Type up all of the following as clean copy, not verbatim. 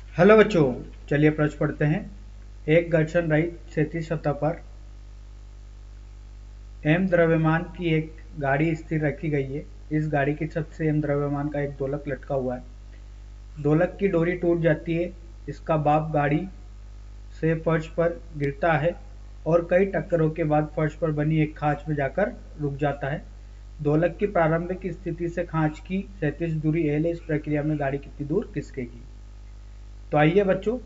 Hello बच्चों, चलिए प्रश्न पढ़ते हैं। एक घर्षण रहित क्षैतिज सतह पर m द्रव्यमान की एक गाड़ी स्थिर रखी गई है। इस गाड़ी की छत से m द्रव्यमान का एक दोलक लटका हुआ है। दोलक की डोरी टूट जाती है। इसका बाप गाड़ी से फर्श पर गिरता है और कई टक्करों के बाद फर्श पर बनी एक खांच में जाकर रुक जाता है। दोलक की प्रारंभिक स्थिति से खांच की क्षैतिज दूरी l है। इस प्रक्रिया में गाड़ी कितनी दूर खिसकेगी? तो आइए बच्चों,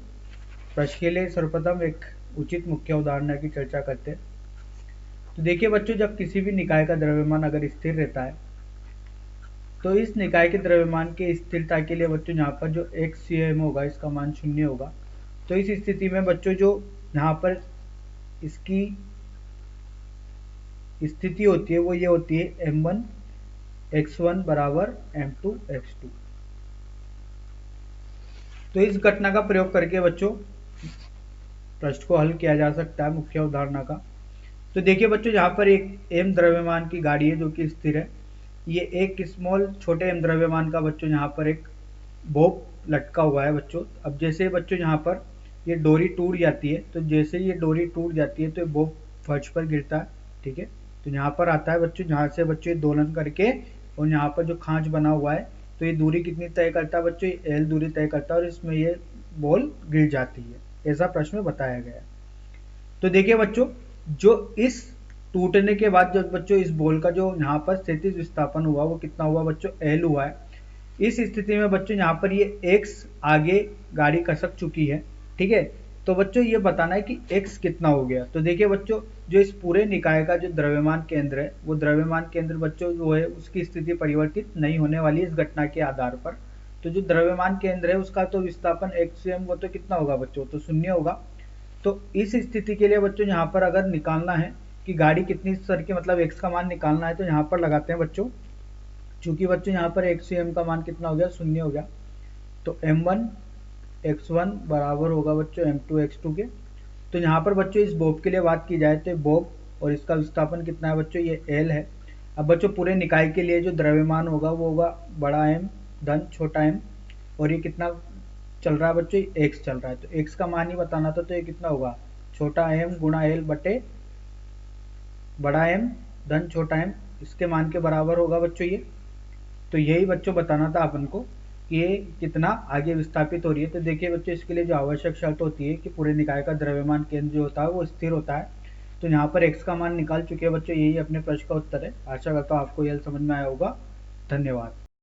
प्रश्न के लिए सर्वप्रथम एक उचित मुख्य उदाहरण की चर्चा करते हैं। तो देखिए बच्चों, जब किसी भी निकाय का द्रव्यमान अगर स्थिर रहता है तो इस निकाय के द्रव्यमान की स्थिरता के लिए बच्चों यहाँ पर जो xcm होगा इसका मान 0 होगा। तो इस स्थिति में बच्चों जो यहाँ पर इसकी स्थिति होती है वो ये होती है m1 x1 बराबर m2 x2। तो इस घटना का प्रयोग करके बच्चों प्रश्न को हल किया जा सकता है मुख्य उदाहरण का। तो देखिए बच्चों, यहाँ पर एक m द्रव्यमान की गाड़ी है जो कि स्थिर है। ये एक स्मॉल छोटे m द्रव्यमान का बच्चों यहाँ पर एक बोप लटका हुआ है बच्चों। अब जैसे बच्चों यहाँ पर ये डोरी टूट जाती है, तो जैसे ये डोरी टूट जाती है तो ये बोप फर्श पर गिरता है। ठीक है, तो यहाँ पर आता है बच्चों, जहाँ से बच्चों ये दोलन करके और यहाँ पर जो खांच बना हुआ है तो ये दूरी कितनी तय करता है बच्चों? l दूरी तय करता है और इसमें ये बॉल गिर जाती है। ऐसा प्रश्न में बताया गया है। तो देखिए बच्चों, जो इस टूटने के बाद जो बच्चों इस बॉल का जो यहाँ पर क्षैतिज विस्थापन हुआ वो कितना हुआ बच्चों? l हुआ है। इस स्थिति में बच्चों यहाँ पर ये x आगे गाड़ी खसक चुकी है। ठीक है, तो बच्चों ये बताना है कि x कितना हो गया। तो देखिए बच्चों, जो इस पूरे निकाय का जो द्रव्यमान केंद्र है वो द्रव्यमान केंद्र बच्चों जो है उसकी स्थिति परिवर्तित नहीं होने वाली इस घटना के आधार पर। तो जो द्रव्यमान केंद्र है उसका तो विस्थापन xm वो तो कितना होगा बच्चों? तो 0 होगा। तो इस स्थिति के लिए बच्चों यहाँ पर अगर निकालना है कि गाड़ी कितनी सर की मतलब x का मान निकालना है तो यहाँ पर लगाते हैं बच्चों। चूंकि बच्चों यहाँ पर xm का मान कितना हो गया? 0 हो गया। तो m1 x1 बराबर होगा बच्चों m2 x2 के। तो यहाँ पर बच्चों इस बॉब के लिए बात की जाए तो बॉब और इसका विस्थापन कितना है बच्चों? ये l है। अब बच्चों पूरे निकाय के लिए जो द्रव्यमान होगा वो होगा बड़ा M धन छोटा m, और ये कितना चल रहा है बच्चों? x चल रहा है। तो x का मान ही बताना था, तो ये कितना होगा? छोटा m गुणा l बटे बड़ा M धन छोटा m, इसके मान के बराबर होगा बच्चों ये। तो यही बच्चों बताना था अपन को कि ये कितना आगे विस्थापित हो रही है। तो देखिए बच्चों, इसके लिए जो आवश्यक शर्त होती है कि पूरे निकाय का द्रव्यमान केंद्र जो होता है वो स्थिर होता है। तो यहाँ पर x का मान निकाल चुके हैं बच्चों, यही अपने प्रश्न का उत्तर है। आशा करता हूँ आपको यह समझ में आया होगा। धन्यवाद।